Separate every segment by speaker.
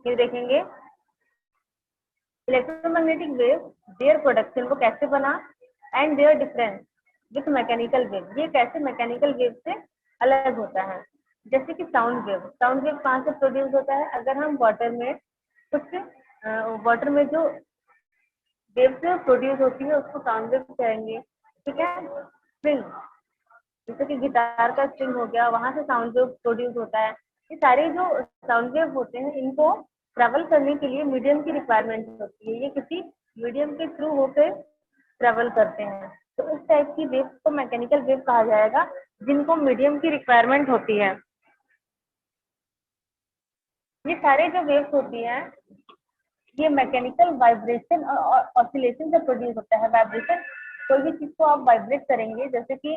Speaker 1: ये देखेंगे electromagnetic wave, their production वो कैसे बना, and their difference with mechanical wave, ये कैसे मैकेनिकल वेव से अलग होता है। जैसे कि साउंड वेव, साउंड वेव कहाँ से प्रोड्यूस होता है, अगर हम वाटर में कुछ वाटर में जो वेव से प्रोड्यूस होती है उसको साउंड वेव कहेंगे। ठीक है, स्ट्रिंग, जैसे कि गिटार का स्ट्रिंग हो गया, वहां से साउंड वेव प्रोड्यूस होता है। ये सारे जो साउंड वेव होते हैं इनको ट्रेवल करने के लिए मीडियम की रिक्वायरमेंट होती है, ये किसी मीडियम के थ्रू होकर ट्रेवल करते हैं। तो इस टाइप की वेव को मैकेनिकल वेव कहा जाएगा, जिनको मीडियम की रिक्वायरमेंट होती है। ये सारे जो वेव्स होती हैं ये मैकेनिकल वाइब्रेशन और ऑसिलेशन से प्रोड्यूस होता है। वाइब्रेशन, कोई भी चीज को आप वाइब्रेट करेंगे, जैसे कि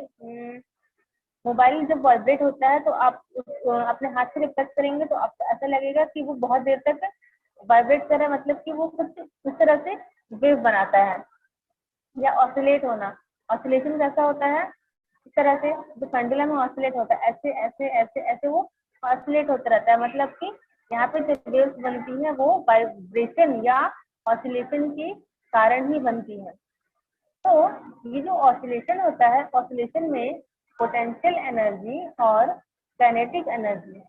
Speaker 1: मोबाइल जब वाइब्रेट होता है तो आप अपने हाथ से जब टच करेंगे तो आपको ऐसा लगेगा कि वो बहुत देर तक वाइब्रेट कर रहा है, मतलब कि वो कुछ इस तरह से वेव बनाता है। या ऑसिलेट होना, ऑसिलेशन कैसा होता है, इस तरह से जो पेंडुलम में ऑसिलेट होता है, ऐसे ऐसे ऐसे ऐसे वो ऑसिलेट होता रहता है, मतलब कि यहाँ पे जो वेव्स बनती है वो वाइब्रेशन या ऑसिलेशन के कारण ही बनती है। तो ये जो ऑसिलेशन होता है, ऑसिलेशन में पोटेंशियल एनर्जी और काइनेटिक एनर्जी,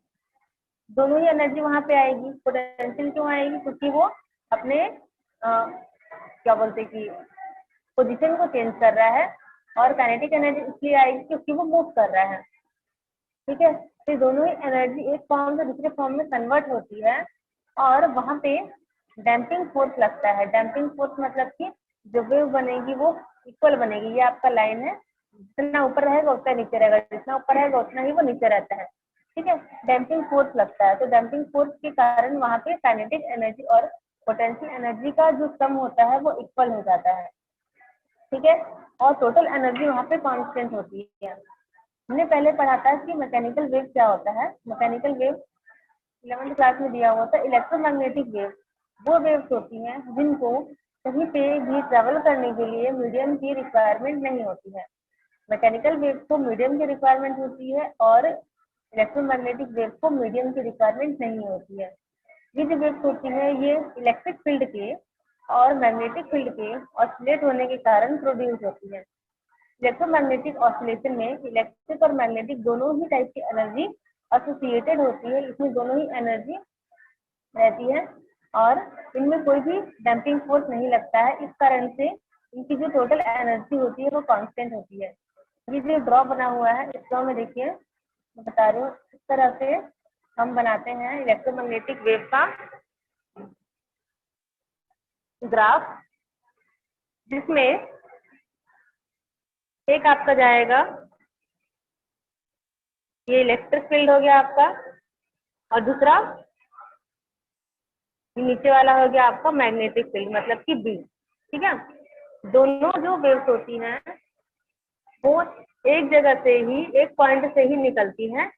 Speaker 1: दोनों ही एनर्जी वहां पे आएगी। पोटेंशियल क्यों आएगी, क्योंकि वो अपने क्या बोलते हैं कि पोजीशन को चेंज कर रहा है, और काइनेटिक एनर्जी इसलिए आएगी क्योंकि वो मूव कर रहा है। ठीक है, तो दोनों ही एनर्जी एक फॉर्म से दूसरे फॉर्म में कन्वर्ट होती है, और वहां पे डैम्पिंग फोर्स लगता है। डैम्पिंग फोर्स मतलब कि जो वेव बनेगी वो इक्वल बनेगी। ये आपका लाइन है, जितना ऊपर रहेगा उतना नीचे रहेगा, जितना ऊपर रहेगा उतना ही वो नीचे रहता है। ठीक है, डैम्पिंग फोर्स लगता है, तो डैम्पिंग फोर्स के कारण वहां पे काइनेटिक एनर्जी और पोटेंशियल एनर्जी का जो सम होता है वो इक्वल हो जाता है। ठीक है, और टोटल एनर्जी वहां पे कांस्टेंट होती है। हमने पहले पढ़ा था कि मैकेनिकल वेव क्या होता है। मैकेनिकल वेव 11th क्लास में दिया हुआ था। इलेक्ट्रोमैग्नेटिक वेव वो वेव्स होती हैं जिनको कहीं पे भी ट्रेवल करने के लिए मीडियम की रिक्वायरमेंट नहीं होती है। मैकेनिकल वेव को मीडियम की रिक्वायरमेंट होती है, और इलेक्ट्रोमैग्नेटिक वेव को मीडियम की रिक्वायरमेंट नहीं होती है। ये जो वेव्स होती है ये इलेक्ट्रिक फील्ड के और मैग्नेटिक फील्ड के ऑसिलेट होने के कारण प्रोड्यूस होती है। इलेक्ट्रोमैग्नेटिक ऑसिलेशन में इलेक्ट्रिक और मैग्नेटिक दोनों ही टाइप की एनर्जी एसोसिएटेड होती है, इसमें दोनों ही एनर्जी रहती है, और इनमें कोई भी डैम्पिंग फोर्स नहीं लगता है। इस कारण से इनकी जो टोटल एनर्जी होती है वो कांस्टेंट होती है। ये जो ड्रॉ बना हुआ है, इस ड्रॉ में देखिए मैं बता रही हूँ, इस तरह से हम बनाते हैं इलेक्ट्रोमैग्नेटिक वेव का ग्राफ, जिसमें एक आपका जाएगा, ये इलेक्ट्रिक फील्ड हो गया आपका, और दूसरा नीचे वाला हो गया आपका मैग्नेटिक फील्ड, मतलब कि बी। ठीक है, दोनों जो वेव्स होती हैं वो एक जगह से ही, एक पॉइंट से ही निकलती हैं,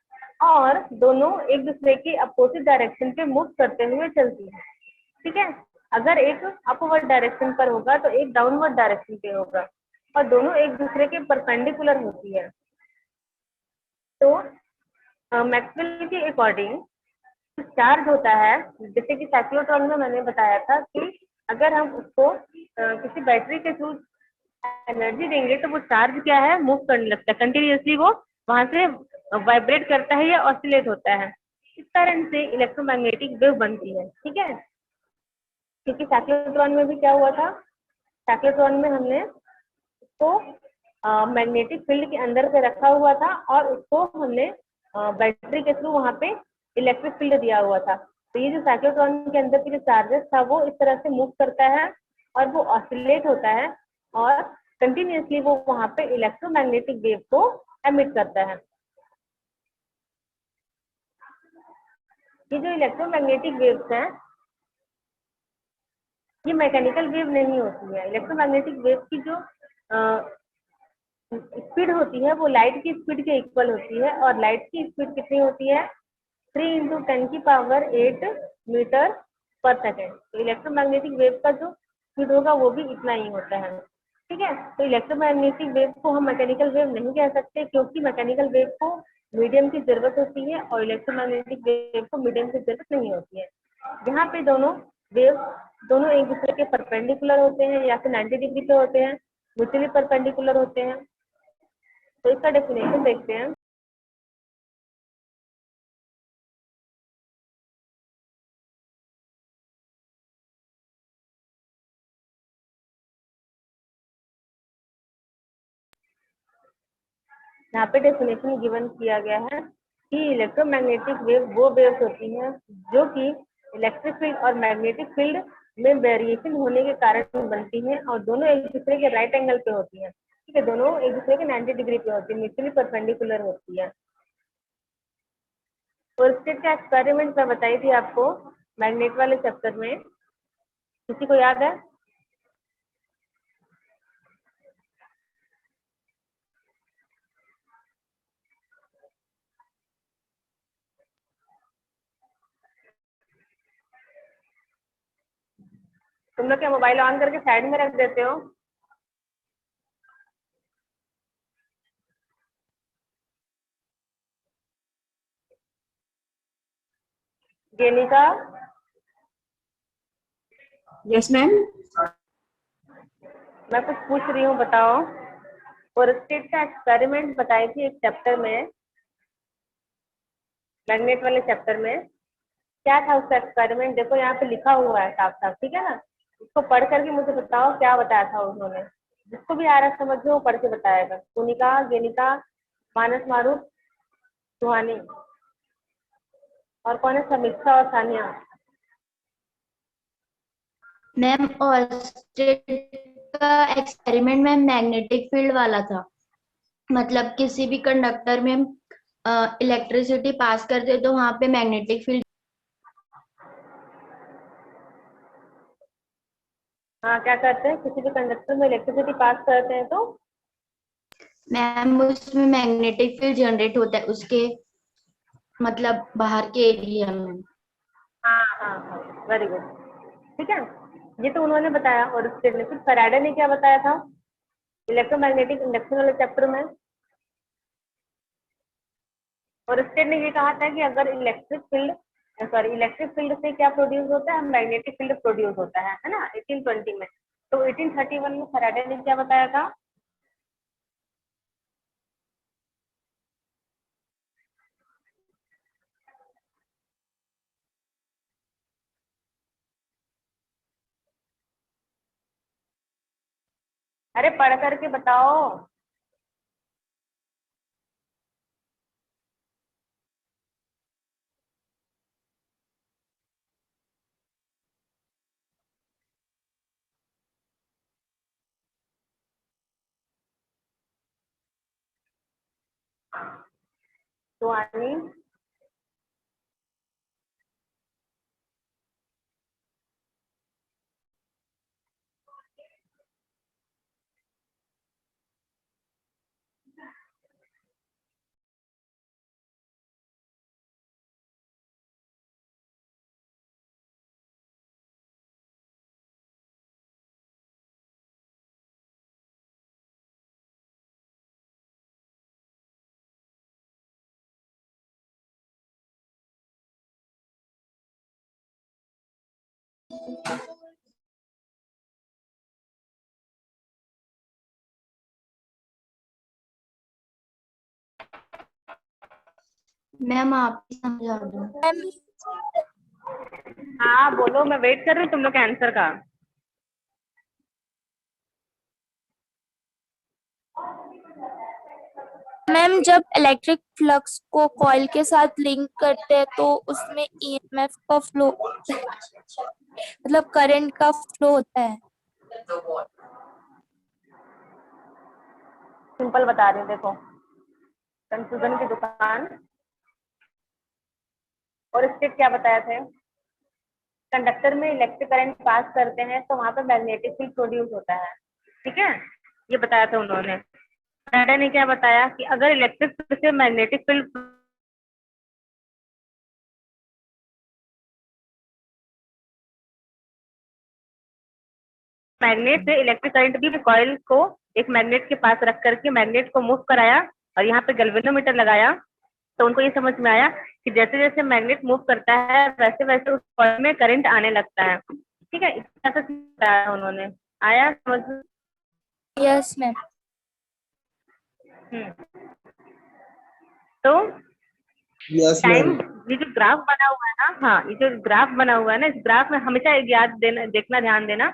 Speaker 1: और दोनों एक दूसरे की अपोजिट डायरेक्शन पे मूव करते हुए चलती हैं। ठीक है, अगर एक अपवर्ड डायरेक्शन पर होगा तो एक डाउनवर्ड डायरेक्शन पे होगा, और दोनों एक दूसरे के परपेंडिकुलर होती है। तो मैक्सवेल के अकॉर्डिंग चार्ज होता है, जैसे कि साइक्लोट्रॉन में मैंने बताया था कि अगर हम उसको किसी बैटरी के थ्रू एनर्जी देंगे तो वो चार्ज क्या है, मूव करने लगता है कंटिन्यूअसली, वो वहां से वाइब्रेट करता है या ऑसिलेट होता है। इस कारण से इलेक्ट्रोमैग्नेटिक वेव बनती है। ठीक है, क्योंकि साइक्लोट्रॉन में भी क्या हुआ था, साइक्लोट्रॉन में हमने उसको मैग्नेटिक फील्ड के अंदर पे रखा हुआ था, और उसको हमने बैटरी के थ्रू वहां पे इलेक्ट्रिक फील्ड दिया हुआ था। तो ये जो साइक्लोट्रॉन के अंदर के जो चार्जेस था वो इस तरह से मूव करता है, और वो ऑसिलेट होता है, और कंटिन्यूअसली वो वहां पे इलेक्ट्रोमैग्नेटिक वेव को एमिट करता है। ये जो इलेक्ट्रोमैग्नेटिक वेव्स हैं ये मैकेनिकल वेव नहीं होती है। इलेक्ट्रोमैग्नेटिक वेव की जो स्पीड होती है वो लाइट की स्पीड के इक्वल होती है, और लाइट की स्पीड कितनी होती है, 3 × 10⁸ मीटर पर सेकेंड। तो इलेक्ट्रोमैग्नेटिक वेव का जो स्पीड होगा वो भी इतना ही होता है। ठीक है, तो इलेक्ट्रोमैग्नेटिक वेव को हम मैकेनिकल वेव नहीं कह सकते, क्योंकि मैकेनिकल वेव को मीडियम की जरूरत होती है और इलेक्ट्रोमैग्नेटिक वेव को मीडियम की जरूरत नहीं होती है। यहाँ पे दोनों वेव दोनों एक दूसरे के परपेंडिकुलर होते हैं या फिर 90 डिग्री पे होते हैं, म्यूचुअली परपेंडिकुलर होते हैं। तो इसका डेफिनेशन देखते हैं। यहाँ पे डेफिनेशन गिवन किया गया है कि इलेक्ट्रोमैग्नेटिक वेव वो वेव्स होती हैं जो कि इलेक्ट्रिक फील्ड और मैग्नेटिक फील्ड में वेरिएशन होने के कारण बनती हैं और दोनों एक दूसरे के राइट एंगल पे होती हैं। ठीक है, दोनों एक दूसरे के 90 डिग्री पे होती है, म्यूचुअली परपेंडिकुलर होती है। और स्टेट का एक्सपेरिमेंट मैं बताई थी आपको मैग्नेट वाले चैप्टर में, किसी को याद है? तुम लोग क्या मोबाइल ऑन करके साइड में रख देते हो? जेनिका?
Speaker 2: Yes ma'am.
Speaker 1: मैं कुछ पूछ रही हूँ, बताओ। और स्टेट का एक्सपेरिमेंट बताई थी एक चैप्टर में, मैग्नेट वाले चैप्टर में। क्या था उसका एक्सपेरिमेंट? देखो यहाँ पे लिखा हुआ है साफ साफ, ठीक है ना? इसको पढ़ करके मुझे बताओ क्या बताया था उन्होंने। जिसको भी आ रहा है समझ में वो पढ़ के बताएगा। सुनिका, जेनिका, मानस, मारूफ, सुहानी, और कौन है? समीक्षा और सानिया।
Speaker 2: मैम और का एक्सपेरिमेंट में मैग्नेटिक फील्ड वाला था। मतलब किसी भी कंडक्टर में इलेक्ट्रिसिटी पास करते तो वहां पे मैग्नेटिक फील्ड।
Speaker 1: हाँ, क्या करते हैं? किसी भी कंडक्टर में इलेक्ट्रिसिटी पास करते हैं तो
Speaker 2: मैम उसमें मैग्नेटिक फील्ड जनरेट होता है उसके मतलब बाहर के एरिया में।
Speaker 1: हाँ हाँ हाँ, वेरी गुड। ठीक है, ये तो उन्होंने बताया। और उसके फिर फैराडे ने क्या बताया था इलेक्ट्रोमैग्नेटिक इंडक्शन वाले चैप्टर में? और स्टेट ने ये कहा था कि अगर इलेक्ट्रिक फील्ड से क्या प्रोड्यूस होता है? मैग्नेटिक फील्ड प्रोड्यूस होता है ना, 1820 में। तो 1831 में फैराडे ने क्या बताया था? अरे पढ़ करके बताओ। तो आनी
Speaker 2: मैम आप ही समझा दो।
Speaker 1: हाँ बोलो, मैं वेट कर रही हूँ तुम लोग के आंसर का।
Speaker 3: मैम जब इलेक्ट्रिक फ्लक्स को कॉइल के साथ लिंक करते हैं तो उसमें ईएमएफ का फ्लो मतलब करंट का फ्लो होता है।
Speaker 1: सिंपल बता रही हूँ, देखो। कंफ्यूजन की दुकान। और स्टेट क्या बताया थे? कंडक्टर में इलेक्ट्रिक करंट पास करते हैं तो वहां पर मैग्नेटिक फील्ड प्रोड्यूस होता है। ठीक है, ये बताया था उन्होंने। फैराडे ने क्या बताया कि अगर इलेक्ट्रिक फील्ड से मैग्नेटिक फील्ड मैग्नेट से इलेक्ट्रिक करंट भी कॉइल को एक मैग्नेट के पास रख करके मैग्नेट को मूव कराया और यहाँ पे गैल्वेनोमीटर लगाया। तो उनको ये समझ में आया कि जैसे जैसे मैग्नेट मूव करता है वैसे वैसे उस कॉइल में करंट आने लगता है। ठीक है, इतना सा बताया उन्होंने, आया समझ में?
Speaker 3: Yes ma'am.
Speaker 1: तो
Speaker 4: यस
Speaker 1: टाइम,
Speaker 4: मैम।
Speaker 1: ये जो ग्राफ बना हुआ है ना, हाँ ये जो ग्राफ बना हुआ है ना, इस ग्राफ में हमेशा एक याद देना, देखना, ध्यान देना,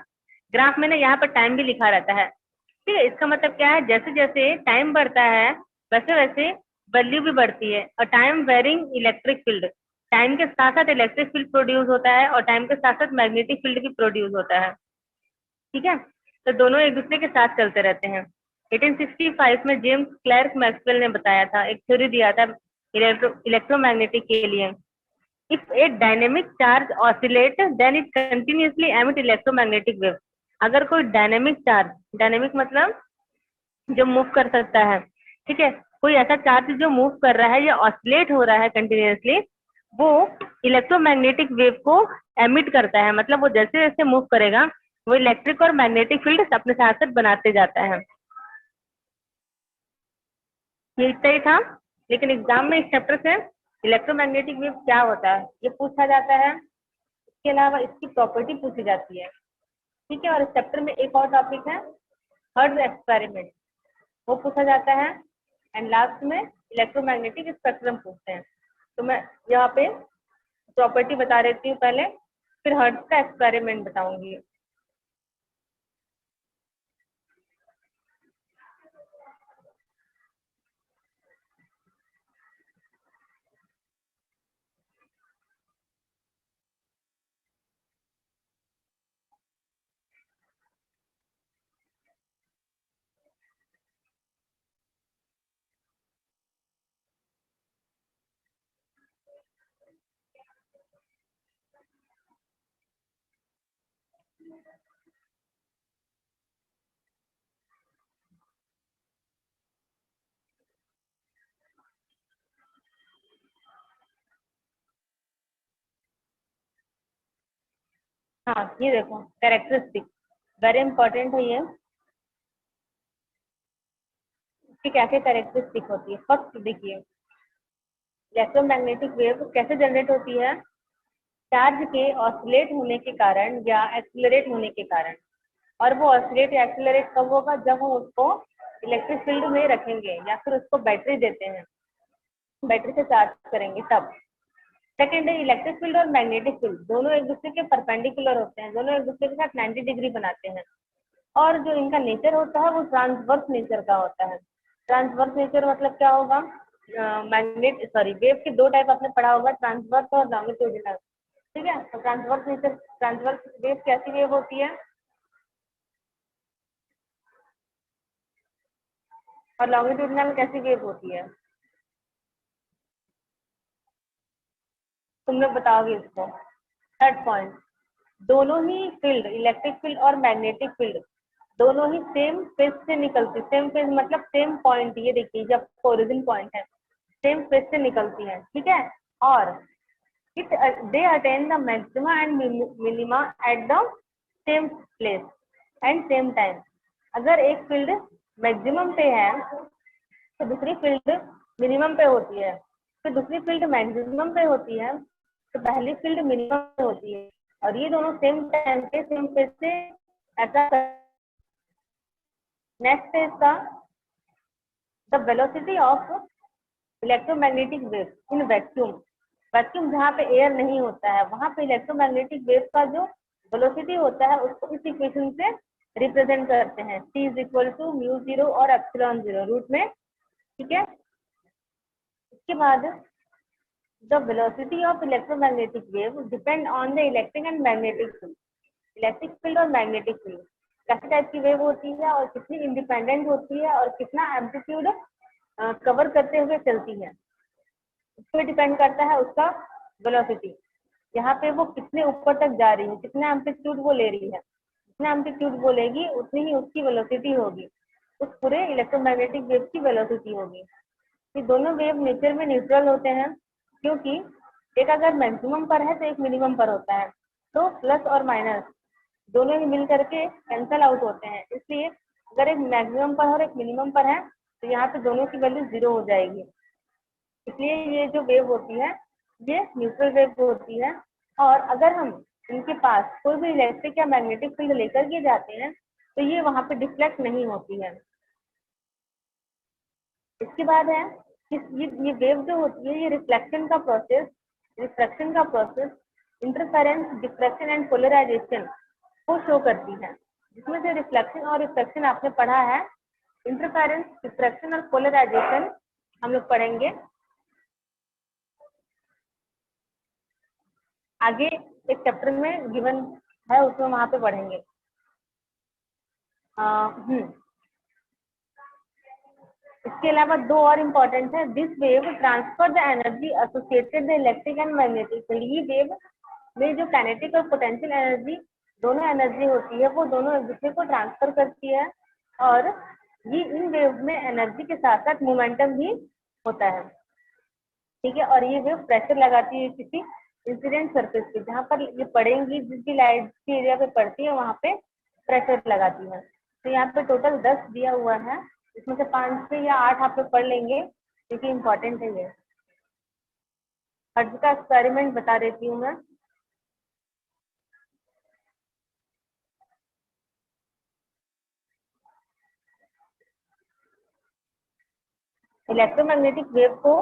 Speaker 1: ग्राफ में ना यहाँ पर टाइम भी लिखा रहता है। ठीक है, इसका मतलब क्या है, जैसे जैसे टाइम बढ़ता है वैसे वैसे वैल्यू भी बढ़ती है। और time varying electric field, time के साथ साथ इलेक्ट्रिक फील्ड प्रोड्यूस होता है और टाइम के साथ साथ मैग्नेटिक फील्ड भी प्रोड्यूस होता है। ठीक है, तो दोनों एक दूसरे के साथ चलते रहते हैं। 1865 में जेम्स क्लर्क मैक्सवेल ने बताया था, एक थ्योरी दिया था इलेक्ट्रोमैग्नेटिक के लिए। If a dynamic charge oscillate then it continuously emit electromagnetic wave. अगर कोई डायनेमिक चार्ज, डायनेमिक मतलब जो मूव कर सकता है, ठीक है, कोई ऐसा चार्ज जो मूव कर रहा है या ऑसिलेट हो रहा है कंटिन्यूअसली, वो इलेक्ट्रोमैग्नेटिक वेव को एमिट करता है। मतलब वो जैसे जैसे मूव करेगा वो इलेक्ट्रिक और मैग्नेटिक फील्ड अपने साथ साथ बनाते जाता है। ये इतना ही था, लेकिन एग्जाम में इस चैप्टर से इलेक्ट्रोमैग्नेटिक वेव क्या होता है ये पूछा जाता है। इसके अलावा इसकी प्रॉपर्टी पूछी जाती है। ठीक है, और इस चैप्टर में एक और टॉपिक है हर्ट्ज एक्सपेरिमेंट, वो पूछा जाता है। एंड लास्ट में इलेक्ट्रोमैग्नेटिक स्पेक्ट्रम पूछते हैं। तो मैं यहाँ पे प्रॉपर्टी बता देती हूँ पहले, फिर हर्ट्ज का एक्सपेरिमेंट बताऊंगी। हाँ ये देखो कैरेक्टरिस्टिक, वेरी इंपॉर्टेंट है ये, इसकी क्या क्या कैरेक्टरिस्टिक होती है। फर्स्ट देखिए, इलेक्ट्रोमैग्नेटिक वेव कैसे जनरेट होती है, चार्ज के ऑसिलेट होने के कारण या एक्सिलरेट होने के कारण। और वो ऑसिलेट या एक्सिलरेट कब होगा, जब हम उसको इलेक्ट्रिक फील्ड में रखेंगे या फिर उसको बैटरी देते हैं, बैटरी से चार्ज करेंगे तब। सेकेंड है इलेक्ट्रिक फील्ड और मैग्नेटिक फील्ड, दोनों एक दूसरे के परपेंडिकुलर होते हैं, दोनों एक दूसरे के साथ 90 डिग्री बनाते हैं। और जो इनका नेचर होता है वो ट्रांसवर्स नेचर का होता है। ट्रांसवर्स नेचर मतलब क्या होगा, वेव के दो टाइप आपने पढ़ा होगा, ट्रांसवर्स और लॉन्गिट्यूडिनल। ठीक है, तो ट्रांसवर्स नेचर, ट्रांसवर्स वेव कैसी वेव होती है और लॉन्गिट्यूडिनल कैसी वेव होती है, तुम लोग बताओगे इसको। थर्ड पॉइंट, दोनों ही फील्ड, इलेक्ट्रिक फील्ड और मैग्नेटिक फील्ड, दोनों ही सेम फेज से निकलती, सेम फेज मतलब सेम पॉइंट, ये देखिए जब ओरिजिन पॉइंट है सेम फेज से निकलती है। ठीक है, और it they attain the maxima and minima at the same place and same time. अगर एक फील्ड मैक्सिमम पे है तो दूसरी फील्ड मिनिमम पे होती है, फिर दूसरी फील्ड मैक्सिमम पे होती है तो पहली फील्ड मिनिमम पे होती है, और ये दोनों सेम टाइम पे सेम फेज से ऐसा। नेक्स्ट है इसका the velocity of electromagnetic wave in vacuum. Vacuum जहाँ पे एयर नहीं होता है वहां पे इलेक्ट्रोमैग्नेटिक वेव का जो वेलोसिटी होता है उसको इस इक्वेशन से रिप्रेजेंट करते हैं, T is equal to mu zero और एप्सिलॉन जीरो रूट में। ठीक है, इसके बाद the velocity of electromagnetic wave depend on the electric and magnetic field. Electric field और मैग्नेटिक फील्ड कैसे टाइप की वेव होती है और कितनी इंडिपेंडेंट होती है और कितना एम्पलीट्यूड कवर करते हुए चलती है, इस पर डिपेंड करता है उसका वेलोसिटी। यहाँ पे वो कितने ऊपर तक जा रही है, कितना एम्पलीट्यूड वो ले रही है, जितना एम्पलीट्यूड वो लेगी उतनी ही उसकी वेलोसिटी होगी, उस पूरे इलेक्ट्रोमैग्नेटिक वेव की वेलोसिटी होगी। ये दोनों वेव नेचर में न्यूट्रल होते हैं, क्योंकि एक अगर मैक्सिमम पर है तो एक मिनिमम पर होता है, तो प्लस और माइनस दोनों ही मिल करके कैंसल आउट होते हैं। इसलिए अगर एक मैक्सिमम पर और एक मिनिमम पर है तो यहाँ पे दोनों की वैल्यू जीरो हो जाएगी। इसलिए ये जो वेव होती है ये न्यूट्रल वेव होती है। और अगर हम इनके पास कोई भी इलेक्ट्रिक या मैग्नेटिक फील्ड लेकर के जाते हैं तो ये वहां पे डिफ्लेक्ट नहीं होती है। इसके बाद है कि ये वेव जो होती है ये रिफ्लेक्शन का प्रोसेस, रिफ्रैक्शन का process, interference, diffraction and polarisation को शो करती है। जिसमें से रिफ्लेक्शन और रिफ्रैक्शन आपने पढ़ा है, इंटरफेरेंस, डिफ्रैक्शन और पोलराइजेशन हम लोग पढ़ेंगे आगे एक चैप्टर में गिवन है, उसमें वहां पे पढ़ेंगे। इसके अलावा दो और इम्पोर्टेंट है। This wave transfer the energy associated the electric and magnetic field. ये वेव में जो काइनेटिक और पोटेंशियल एनर्जी दोनों एनर्जी होती है वो दोनों एक दूसरे को ट्रांसफर करती है, और ये इन वेव में एनर्जी के साथ साथ मोमेंटम भी होता है। ठीक है, और ये वेव प्रेशर लगाती है किसी इंसिडेंट सरफेस पे, जहाँ पर ये पड़ेंगी, जिस भी लाइट की एरिया पे पड़ती है वहां पे प्रेशर लगाती है। तो यहाँ पे टोटल 10 दिया हुआ है, इसमें से 5 से या 8 आप लोग पढ़ लेंगे क्योंकि इम्पोर्टेंट है ये। हर्ट्ज का एक्सपेरिमेंट बता देती हूँ मैं। इलेक्ट्रोमैग्नेटिक वेव को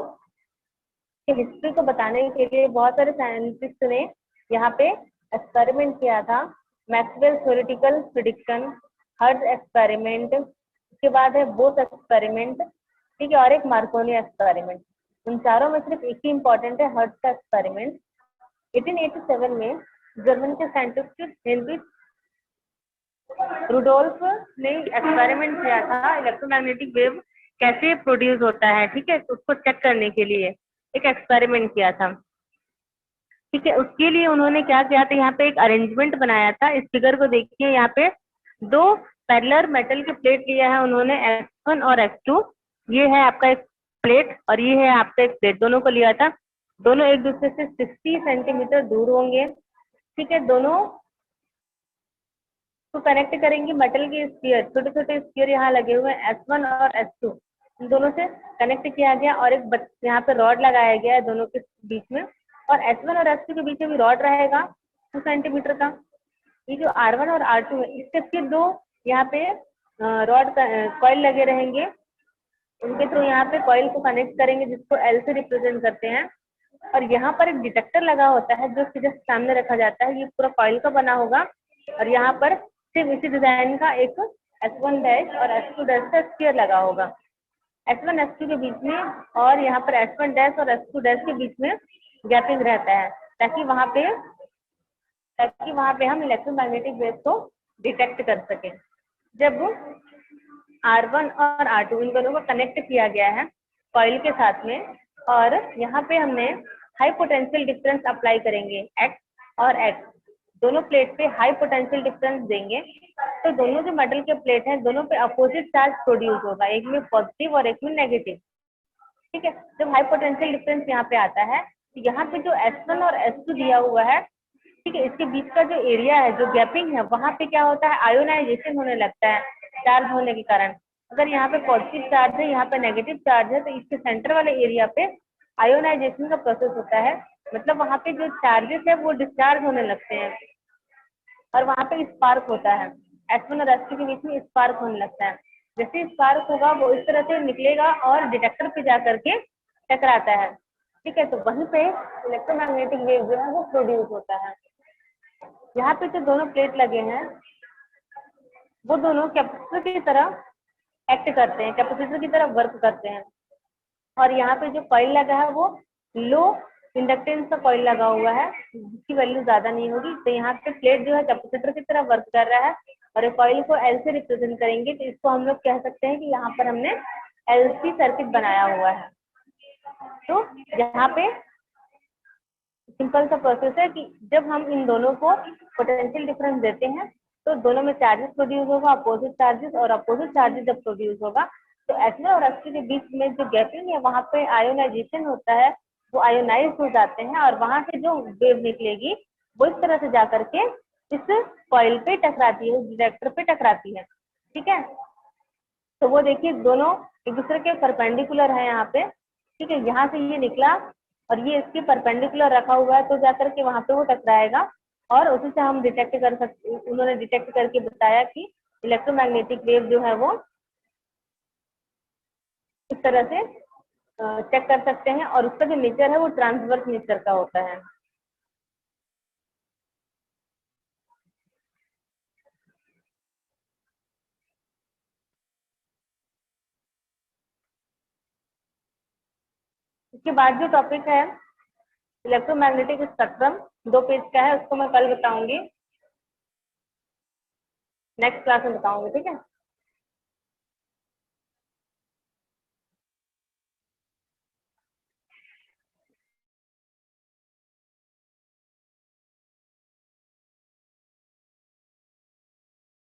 Speaker 1: हिस्ट्री को बताने के लिए बहुत सारे साइंटिस्ट ने यहाँ पे एक्सपेरिमेंट किया था। Maxwell theoretical prediction, hertz experiment, उसके बाद है बोथ एक्सपेरिमेंट, ठीक है, और एक मार्कोनी एक्सपेरिमेंट। उन चारों में सिर्फ एक ही इम्पोर्टेंट है, हर्ट्ज का एक्सपेरिमेंट। 1887 में जर्मन के साइंटिस्ट हेनरी रुडोल्फ ने एक्सपेरिमेंट किया था इलेक्ट्रोमैग्नेटिक वेव कैसे प्रोड्यूस होता है, ठीक है, उसको चेक करने के लिए एक एक्सपेरिमेंट किया था। ठीक है, उसके लिए उन्होंने क्या किया था, यहाँ पे एक अरेंजमेंट बनाया था। इस फिगर को देखिए, यहाँ पे दो पैरेलल मेटल के प्लेट लिया है उन्होंने, X1 और X2। ये है आपका एक प्लेट और ये है आपका एक प्लेट, दोनों को लिया था। दोनों एक दूसरे से 60 सेंटीमीटर दूर होंगे। ठीक है, दोनों को कनेक्ट करेंगे मेटल के स्फीयर, छोटे छोटे स्फीयर यहाँ लगे हुए हैं, S1 और S2, इन दोनों से कनेक्ट किया गया और एक यहाँ पे रॉड लगाया गया है दोनों के बीच में, और S1 और S2 के बीच में भी रॉड रहेगा 2 सेंटीमीटर का। ये जो R1 और R2 है, इसके फिर दो यहाँ पे रॉड कॉइल लगे रहेंगे, उनके थ्रू यहाँ पे कॉइल को कनेक्ट करेंगे जिसको L से रिप्रेजेंट करते हैं। और यहाँ पर एक डिटेक्टर लगा होता है जो जस्ट सामने रखा जाता है, ये पूरा कॉइल का बना होगा। और यहाँ पर सिर्फ इसी डिजाइन का एक S1 डैश और S2 डैश का स्फीयर लगा होगा, S1 S2 के बीच में, और यहाँ पर S1 डैश और S2 डैश के बीच में गैपिंग रहता है, ताकि वहाँ पे हम इलेक्ट्रोमैग्नेटिक वेव को डिटेक्ट कर सकें। जब R1 और R2 इन दोनों को कनेक्ट किया गया है कॉइल के साथ में, और यहाँ पे हमने हाई पोटेंशियल डिफरेंस अप्लाई करेंगे, X और X दोनों प्लेट पे हाई पोटेंशियल डिफरेंस देंगे, तो दोनों जो मेटल के प्लेट हैं दोनों पे अपोजिट चार्ज प्रोड्यूस होगा, एक में पॉजिटिव और एक में नेगेटिव। ठीक है, जब हाई पोटेंशियल डिफरेंस यहाँ पे आता है तो यहाँ पे जो S1 और S2 दिया हुआ है, ठीक है, इसके बीच का जो एरिया है, जो गैपिंग है, वहाँ पे क्या होता है, आयोनाइजेशन होने लगता है चार्ज होने के कारण। अगर यहाँ पे पॉजिटिव चार्ज है, यहाँ पे नेगेटिव चार्ज है, तो इसके सेंटर वाले एरिया पे आयोनाइजेशन का प्रोसेस होता है, मतलब वहाँ पे जो चार्जेस है वो डिस्चार्ज होने लगते हैं और वहाँ पे स्पार्क होता है। S1 और S2 के बीच में स्पार्क होने लगता है। जैसे स्पार्क होगा वो इस तरह से निकलेगा और डिटेक्टर पे जा करके टकराता है। ठीक है, तो वहीं पे इलेक्ट्रोमैग्नेटिक वेव जो है वो प्रोड्यूस होता है। यहाँ पे जो दोनों प्लेट लगे हैं वो दोनों कैपेसिटर की तरह एक्ट करते हैं, कैपेसिटर की तरह वर्क करते हैं। और यहाँ पे जो कॉइल लगा है वो लो इंडक्टेंस का कॉइल लगा हुआ है, जिसकी वैल्यू ज्यादा नहीं होगी। तो यहाँ पे प्लेट जो है कैपेसिटर की तरह वर्क कर रहा है और कॉइल को L से रिप्रेजेंट करेंगे, तो इसको हम लोग कह सकते हैं कि यहाँ पर हमने LC सर्किट बनाया हुआ है। तो यहाँ पे सिंपल सा प्रोसेस है कि जब हम इन दोनों को पोटेंशियल डिफरेंस देते हैं तो दोनों में चार्जेस प्रोड्यूस होगा, अपोजिट चार्जेस, और अपोजिट चार्जेस जब प्रोड्यूस होगा तो S1 और S2 के बीच में जो गैपिंग है वहाँ पे आयोनाइजेशन होता है, वो आयोनाइज हो जाते हैं और वहां से जो वेव निकलेगी वो इस तरह से जाकर के इस कॉइल पे टकराती है, डिटेक्टर पे टकराती है। ठीक है, तो वो देखिए दोनों एक दूसरे के परपेंडिकुलर है यहाँ पे। ठीक है, यहाँ से ये निकला और ये इसकी परपेंडिकुलर रखा हुआ है, तो जाकर के वहां पे वो टकराएगा और उसी से हम डिटेक्ट कर सकते, उन्होंने डिटेक्ट करके बताया कि इलेक्ट्रोमैग्नेटिक वेव जो है वो इस तरह से चेक कर सकते हैं, और उसका जो नेचर है वो ट्रांसवर्स नेचर का होता है। इसके बाद जो टॉपिक है इलेक्ट्रोमैग्नेटिक स्पेक्ट्रम, 2 पेज का है, उसको मैं कल बताऊंगी, नेक्स्ट क्लास में बताऊंगी, ठीक है।